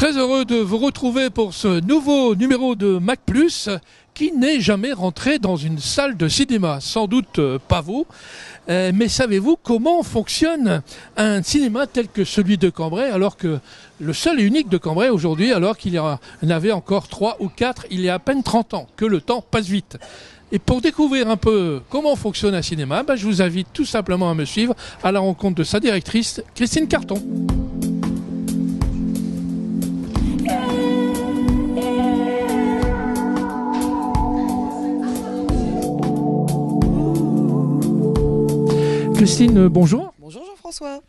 Très heureux de vous retrouver pour ce nouveau numéro de Mac+, qui n'est jamais rentré dans une salle de cinéma. Sans doute pas vous, mais savez-vous comment fonctionne un cinéma tel que celui de Cambrai, alors que le seul et unique de Cambrai aujourd'hui, alors qu'il y en avait encore 3 ou 4 il y a à peine 30 ans, que le temps passe vite. Et pour découvrir un peu comment fonctionne un cinéma, je vous invite tout simplement à me suivre à la rencontre de sa directrice, Christine Carton. Christine, bonjour. Bonjour Jean-François.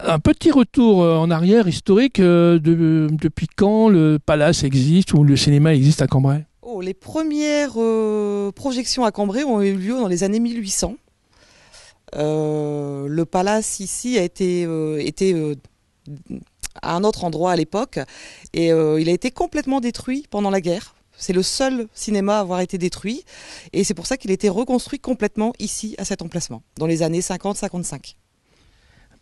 Un petit retour en arrière historique, depuis quand le Palace existe ou le cinéma existe à Cambrai ? Les premières projections à Cambrai ont eu lieu dans les années 1800. Le Palace ici a été à un autre endroit à l'époque et il a été complètement détruit pendant la guerre. C'est le seul cinéma à avoir été détruit et c'est pour ça qu'il a été reconstruit complètement ici à cet emplacement dans les années 50-55.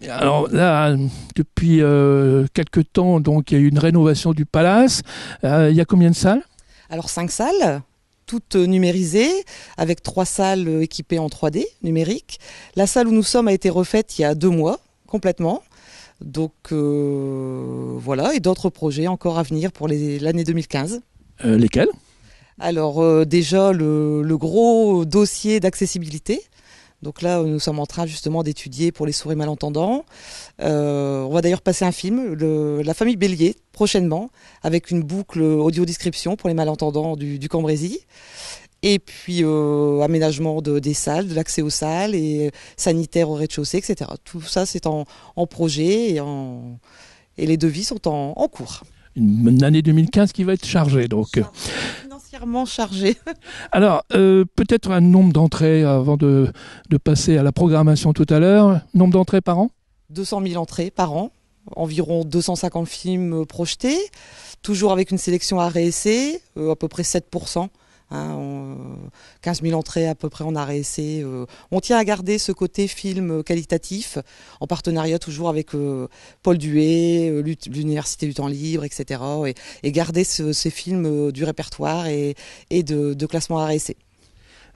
Alors là, depuis quelques temps, donc il y a eu une rénovation du Palace. Il y a combien de salles ? Alors 5 salles, toutes numérisées, avec 3 salles équipées en 3D numérique. La salle où nous sommes a été refaite il y a 2 mois, complètement. Donc voilà, et d'autres projets encore à venir pour l'année 2015. Lesquels ? Alors déjà le gros dossier d'accessibilité. Donc là, nous sommes en train justement d'étudier pour les sourds et malentendants. On va d'ailleurs passer un film, La famille Bélier, prochainement, avec une boucle audio-description pour les malentendants du Cambrésis. Et puis aménagement des salles, de l'accès aux salles et sanitaire au rez-de-chaussée, etc. Tout ça, c'est en projet et les devis sont en cours. Une année 2015 qui va être chargée, donc. Financièrement chargée. Alors, peut-être un nombre d'entrées avant de passer à la programmation tout à l'heure. Nombre d'entrées par an ? 200 000 entrées par an, environ 250 films projetés, toujours avec une sélection arrêt essai, à peu près 7%. 15 000 entrées à peu près en arrêt essai. On tient à garder ce côté film qualitatif, en partenariat toujours avec Paul Duet, l'Université du Temps Libre, etc. Et garder ces films du répertoire et de classement arrêt essai.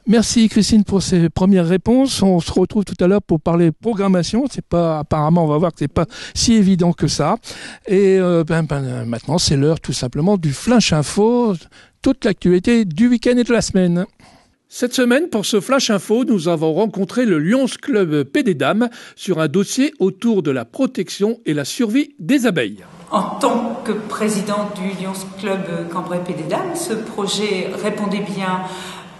Merci Christine pour ces premières réponses. On se retrouve tout à l'heure pour parler programmation. Apparemment, on va voir que c'est pas si évident que ça. Et maintenant, c'est l'heure tout simplement du Flash Info, toute l'actualité du week-end et de la semaine. Cette semaine, pour ce Flash Info, nous avons rencontré le Lions Club PD Dames sur un dossier autour de la protection et la survie des abeilles. En tant que présidente du Lions Club Cambrai PD Dames, ce projet répondait bien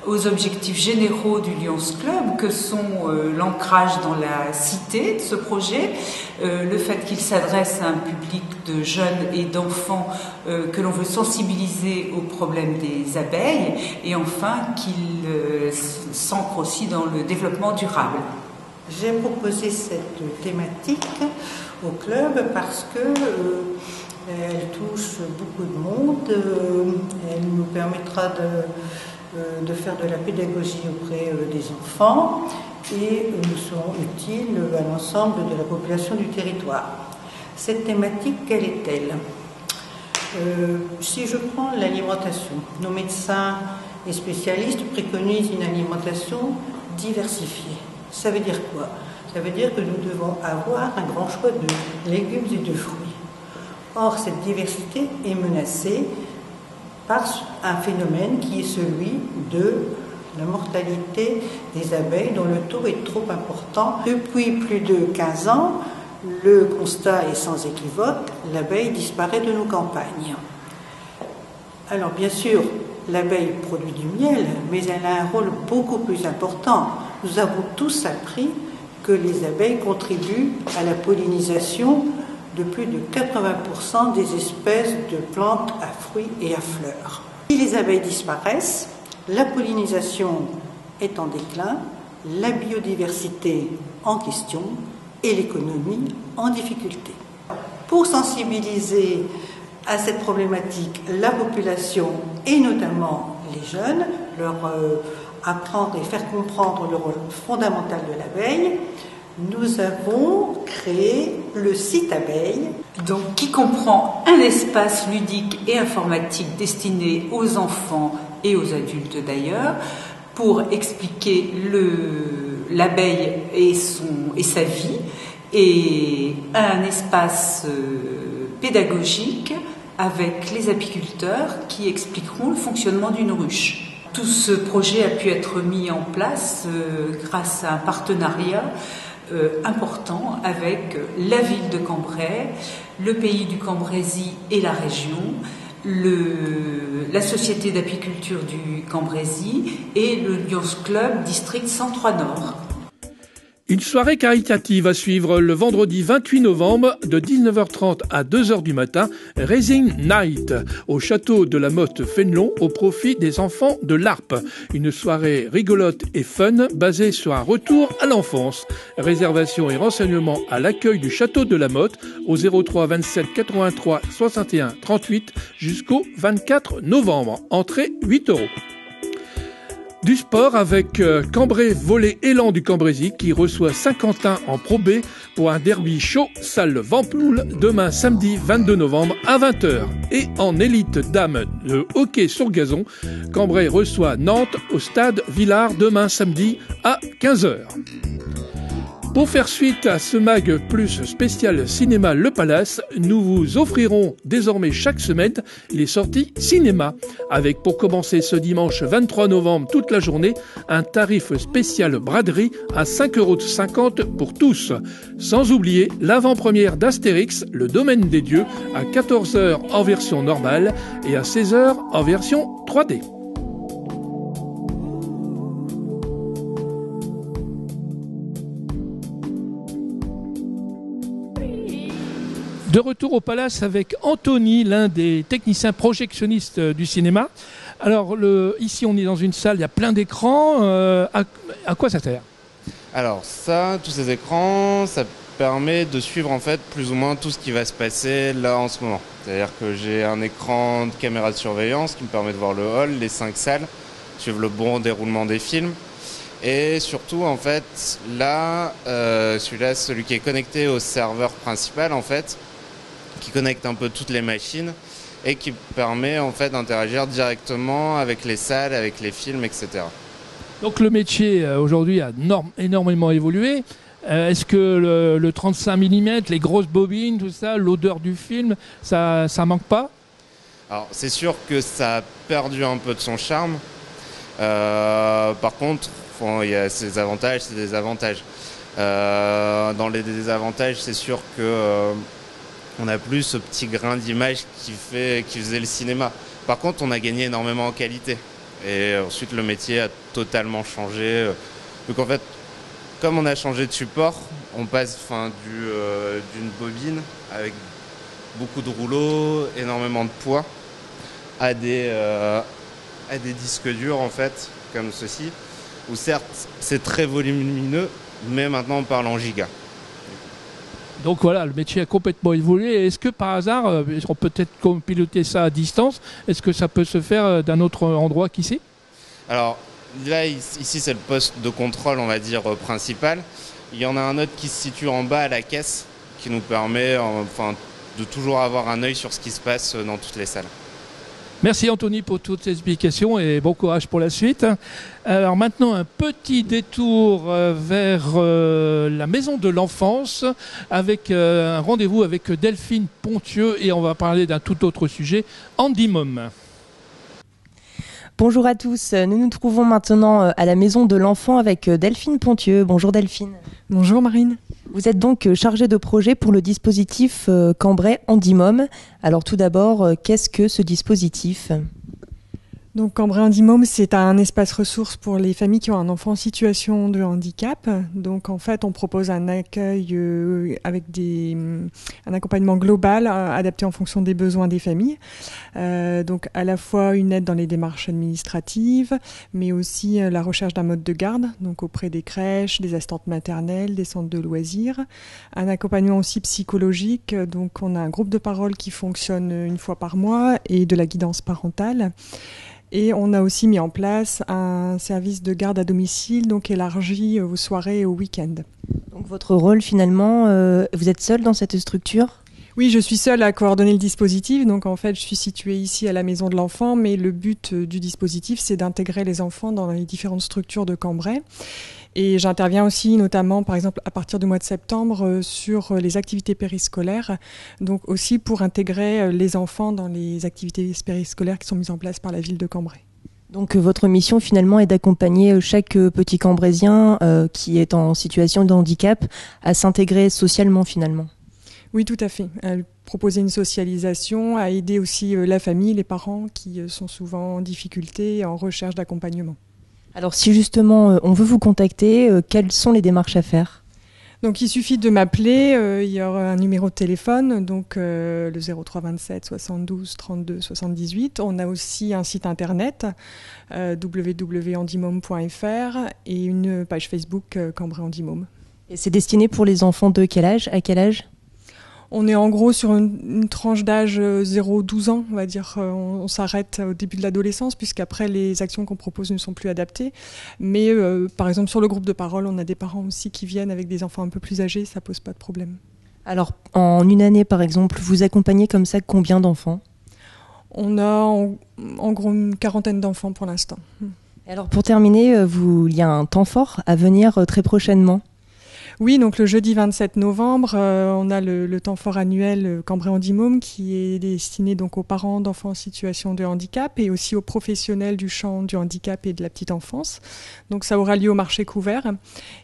aux objectifs généraux du Lions Club, que sont l'ancrage dans la cité de ce projet, le fait qu'il s'adresse à un public de jeunes et d'enfants que l'on veut sensibiliser aux problèmes des abeilles, et enfin qu'il s'ancre aussi dans le développement durable. J'ai proposé cette thématique au club parce que elle touche beaucoup de monde, elle nous permettra de faire de la pédagogie auprès des enfants et nous serons utiles à l'ensemble de la population du territoire. Cette thématique, quelle est-elle ? Si je prends l'alimentation, nos médecins et spécialistes préconisent une alimentation diversifiée. Ça veut dire quoi ? Ça veut dire que nous devons avoir un grand choix de légumes et de fruits. Or, cette diversité est menacée par un phénomène qui est celui de la mortalité des abeilles dont le taux est trop important. Depuis plus de 15 ans, le constat est sans équivoque, l'abeille disparaît de nos campagnes. Alors bien sûr, l'abeille produit du miel, mais elle a un rôle beaucoup plus important. Nous avons tous appris que les abeilles contribuent à la pollinisation de plus de 80% des espèces de plantes à fruits et à fleurs. Si les abeilles disparaissent, la pollinisation est en déclin, la biodiversité en question et l'économie en difficulté. Pour sensibiliser à cette problématique la population et notamment les jeunes, leur apprendre et faire comprendre le rôle fondamental de l'abeille, Nous avons créé le site Abeille. Donc, qui comprend un espace ludique et informatique destiné aux enfants et aux adultes d'ailleurs, pour expliquer l'abeille et sa vie, et un espace pédagogique avec les apiculteurs qui expliqueront le fonctionnement d'une ruche. Tout ce projet a pu être mis en place grâce à un partenariat important avec la ville de Cambrai, le pays du Cambrésis et la région, la société d'apiculture du Cambrésis et le Lions Club District 103 Nord. Une soirée caritative à suivre le vendredi 28 novembre de 19h30 à 2h du matin, Raising Night, au château de la Motte Fénelon au profit des enfants de l'Arpe. Une soirée rigolote et fun basée sur un retour à l'enfance. Réservation et renseignements à l'accueil du château de la Motte au 03 27 83 61 38 jusqu'au 24 novembre. Entrée 8 €. Du sport avec Cambrai Volley Élan du Cambrésis qui reçoit Saint-Quentin en Pro B pour un derby chaud salle Vampoule demain samedi 22 novembre à 20h. Et en élite dame de hockey sur gazon, Cambrai reçoit Nantes au stade Villard demain samedi à 15h. Pour faire suite à ce Mag Plus spécial cinéma Le Palace, nous vous offrirons désormais chaque semaine les sorties cinéma, avec pour commencer ce dimanche 23 novembre toute la journée, un tarif spécial braderie à 5,50 € pour tous. Sans oublier l'avant-première d'Astérix, Le Domaine des Dieux, à 14h en version normale et à 16h en version 3D. De retour au Palace avec Anthony, l'un des techniciens projectionnistes du cinéma. Alors ici on est dans une salle, il y a plein d'écrans. À quoi ça sert ? Alors ça, tous ces écrans, ça permet de suivre en fait plus ou moins tout ce qui va se passer là en ce moment. C'est-à-dire que j'ai un écran de caméra de surveillance qui me permet de voir le hall, les 5 salles, suivre le bon déroulement des films. Et surtout en fait là, celui-là, celui qui est connecté au serveur principal en fait, qui connecte un peu toutes les machines et qui permet en fait d'interagir directement avec les salles, avec les films, etc. Donc le métier aujourd'hui a énormément évolué. Est-ce que le 35 mm, les grosses bobines, tout ça, l'odeur du film, ça manque pas ? Alors c'est sûr que ça a perdu un peu de son charme. Par contre, il y a ses avantages, ses désavantages. Dans les désavantages, c'est sûr que on n'a plus ce petit grain d'image qui faisait le cinéma. Par contre, on a gagné énormément en qualité. Et ensuite, le métier a totalement changé. Donc en fait, comme on a changé de support, on passe d'une bobine avec beaucoup de rouleaux, énormément de poids, à des disques durs en fait, comme ceci, où certes c'est très volumineux, mais maintenant on parle en gigas. Donc voilà, le métier a complètement évolué. Est-ce que par hasard, on peut peut-être piloter ça à distance ? Est-ce que ça peut se faire d'un autre endroit qu'ici ? Alors là, ici c'est le poste de contrôle, on va dire, principal. Il y en a un autre qui se situe en bas à la caisse, qui nous permet de toujours avoir un œil sur ce qui se passe dans toutes les salles. Merci Anthony pour toutes ces explications et bon courage pour la suite. Alors maintenant un petit détour vers la maison de l'enfance avec un rendez-vous avec Delphine Pontieux et on va parler d'un tout autre sujet, Handymom. Bonjour à tous, nous nous trouvons maintenant à la maison de l'enfant avec Delphine Pontieux. Bonjour Delphine. Bonjour Marine. Vous êtes donc chargée de projet pour le dispositif Cambrai Handymom. Alors tout d'abord, qu'est-ce que ce dispositif ? Donc Cambrai Handymom, c'est un espace ressource pour les familles qui ont un enfant en situation de handicap. Donc en fait, on propose un accueil avec un accompagnement global adapté en fonction des besoins des familles. Donc à la fois une aide dans les démarches administratives, mais aussi la recherche d'un mode de garde, donc auprès des crèches, des assistantes maternelles, des centres de loisirs. Un accompagnement aussi psychologique, donc on a un groupe de parole qui fonctionne une fois par mois et de la guidance parentale. Et on a aussi mis en place un service de garde à domicile, donc élargi aux soirées et aux week-ends. Donc Votre rôle finalement, vous êtes seul dans cette structure ? Oui, je suis seule à coordonner le dispositif. Donc en fait, je suis située ici à la Maison de l'Enfant, mais le but du dispositif, c'est d'intégrer les enfants dans les différentes structures de Cambrai. Et j'interviens aussi notamment, par exemple, à partir du mois de septembre, sur les activités périscolaires, donc aussi pour intégrer les enfants dans les activités périscolaires qui sont mises en place par la ville de Cambrai. Donc votre mission finalement est d'accompagner chaque petit Cambraisien qui est en situation de handicap à s'intégrer socialement finalement. Oui, tout à fait. À proposer une socialisation, à aider aussi la famille, les parents qui sont souvent en difficulté et en recherche d'accompagnement. Alors si justement on veut vous contacter, quelles sont les démarches à faire ? Donc il suffit de m'appeler, il y aura un numéro de téléphone, donc le 03 27 72 32 78. On a aussi un site internet, www.handimome.fr et une page Facebook Cambrai Handimome. Et c'est destiné pour les enfants de quel âge ? À quel âge ? On est en gros sur une tranche d'âge 0-12 ans, on va dire. On s'arrête au début de l'adolescence, puisqu'après les actions qu'on propose ne sont plus adaptées. Mais par exemple, sur le groupe de parole, on a des parents aussi qui viennent avec des enfants un peu plus âgés, ça pose pas de problème. Alors, en une année, par exemple, vous accompagnez comme ça combien d'enfants ? On a en gros une quarantaine d'enfants pour l'instant. Et alors, pour terminer, il y a un temps fort à venir très prochainement. Oui, donc le jeudi 27 novembre, on a le temps fort annuel Cambrai Handimome qui est destiné donc aux parents d'enfants en situation de handicap et aussi aux professionnels du champ du handicap et de la petite enfance. Donc ça aura lieu au marché couvert.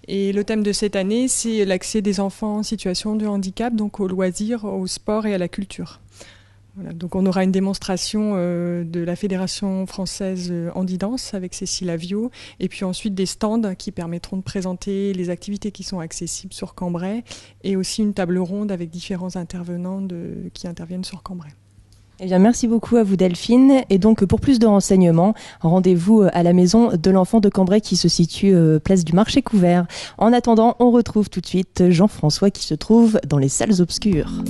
Et le thème de cette année, c'est l'accès des enfants en situation de handicap, donc aux loisirs, au sport et à la culture. Voilà, donc on aura une démonstration de la Fédération française Handidance avec Cécile Avio et puis ensuite des stands qui permettront de présenter les activités qui sont accessibles sur Cambrai et aussi une table ronde avec différents intervenants qui interviennent sur Cambrai. Eh bien, merci beaucoup à vous Delphine. Et donc pour plus de renseignements, rendez-vous à la Maison de l'Enfant de Cambrai qui se situe place du Marché Couvert. En attendant, on retrouve tout de suite Jean-François qui se trouve dans les salles obscures.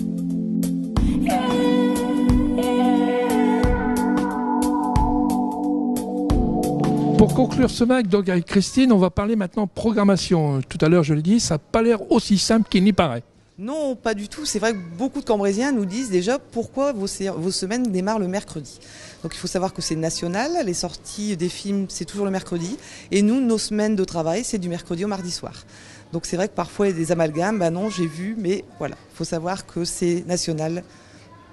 Pour conclure ce MAC, donc avec Christine, on va parler maintenant programmation. Tout à l'heure, je l'ai dit, ça n'a pas l'air aussi simple qu'il n'y paraît. Non, pas du tout. C'est vrai que beaucoup de Cambraisiens nous disent déjà pourquoi vos semaines démarrent le mercredi. Donc il faut savoir que c'est national, les sorties des films c'est toujours le mercredi et nous, nos semaines de travail c'est du mercredi au mardi soir. Donc c'est vrai que parfois il y a des amalgames, non j'ai vu, mais voilà, il faut savoir que c'est national.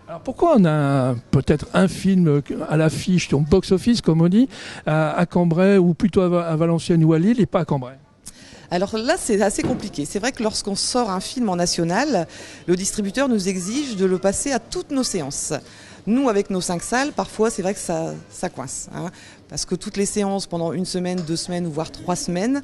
Alors pourquoi on a peut-être un film à l'affiche, donc box-office comme on dit, à Cambrai ou plutôt à Valenciennes ou à Lille et pas à Cambrai ? Alors là, c'est assez compliqué. C'est vrai que lorsqu'on sort un film en national, le distributeur nous exige de le passer à toutes nos séances. Nous, avec nos 5 salles, parfois, c'est vrai que ça coince. Parce que toutes les séances, pendant 1 semaine, 2 semaines, voire 3 semaines,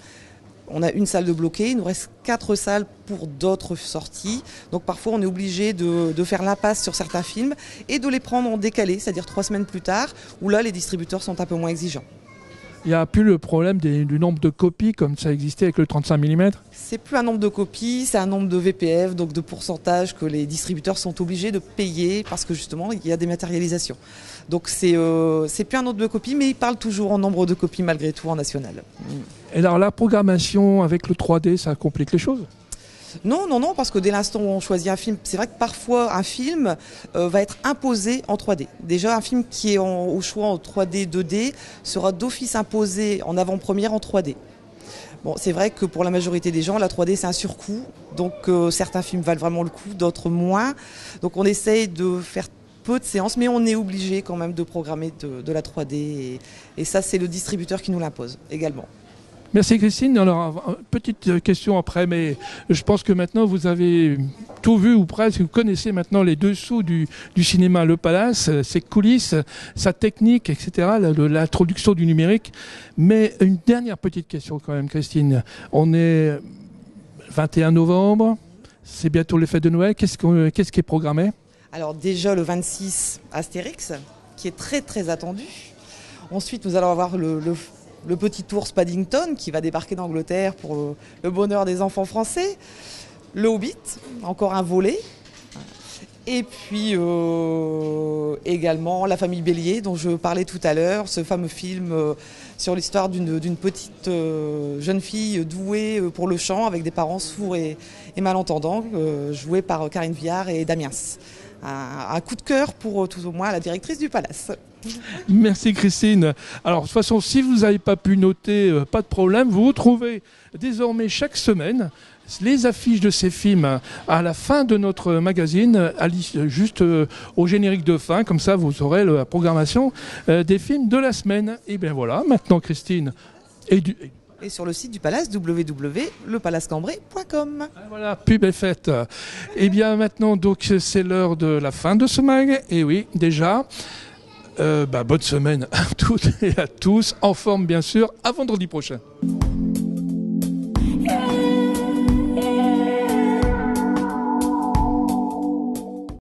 on a une salle de bloquée, il nous reste 4 salles pour d'autres sorties. Donc parfois, on est obligé de faire l'impasse sur certains films et de les prendre en décalé, c'est-à-dire 3 semaines plus tard, où là, les distributeurs sont un peu moins exigeants. Il n'y a plus le problème du nombre de copies comme ça existait avec le 35 mm. C'est plus un nombre de copies, c'est un nombre de VPF, donc de pourcentage que les distributeurs sont obligés de payer parce que justement il y a des matérialisations. Donc c'est plus un nombre de copies, mais ils parlent toujours en nombre de copies malgré tout en national. Et alors la programmation avec le 3D, ça complique les choses ? Non, parce que dès l'instant où on choisit un film, c'est vrai que parfois un film va être imposé en 3D. Déjà, un film qui est au choix en 3D, 2D, sera d'office imposé en avant-première en 3D. Bon, c'est vrai que pour la majorité des gens, la 3D c'est un surcoût, donc certains films valent vraiment le coup, d'autres moins. Donc on essaye de faire peu de séances, mais on est obligé quand même de programmer de la 3D et ça c'est le distributeur qui nous l'impose également. Merci Christine. Alors, petite question après, mais je pense que maintenant vous avez tout vu ou presque, vous connaissez maintenant les dessous du cinéma, le Palace, ses coulisses, sa technique, etc., l'introduction du numérique. Mais une dernière petite question quand même Christine. On est 21 novembre, c'est bientôt les fêtes de Noël, qu'est-ce qui est programmé ? Alors déjà le 26, Astérix, qui est très très attendu. Ensuite nous allons avoir le petit ours Paddington qui va débarquer d'Angleterre pour le bonheur des enfants français. Le Hobbit, encore un volet. Et puis également La famille Bélier, dont je parlais tout à l'heure, ce fameux film sur l'histoire d'une petite jeune fille douée pour le chant, avec des parents sourds et malentendants, joués par Karine Viard et Damiens. Un coup de cœur pour tout au moins la directrice du Palace. Merci Christine. Alors de toute façon, si vous n'avez pas pu noter, pas de problème, vous retrouvez désormais chaque semaine les affiches de ces films à la fin de notre magazine, juste au générique de fin, comme ça vous aurez la programmation des films de la semaine. Et bien voilà, maintenant Christine, et sur le site du Palace, www.lepalacecambrai.com. Voilà, pub est faite. Et bien maintenant, donc c'est l'heure de la fin de ce mag. Et oui, déjà, bonne semaine à toutes et à tous, en forme bien sûr, à vendredi prochain.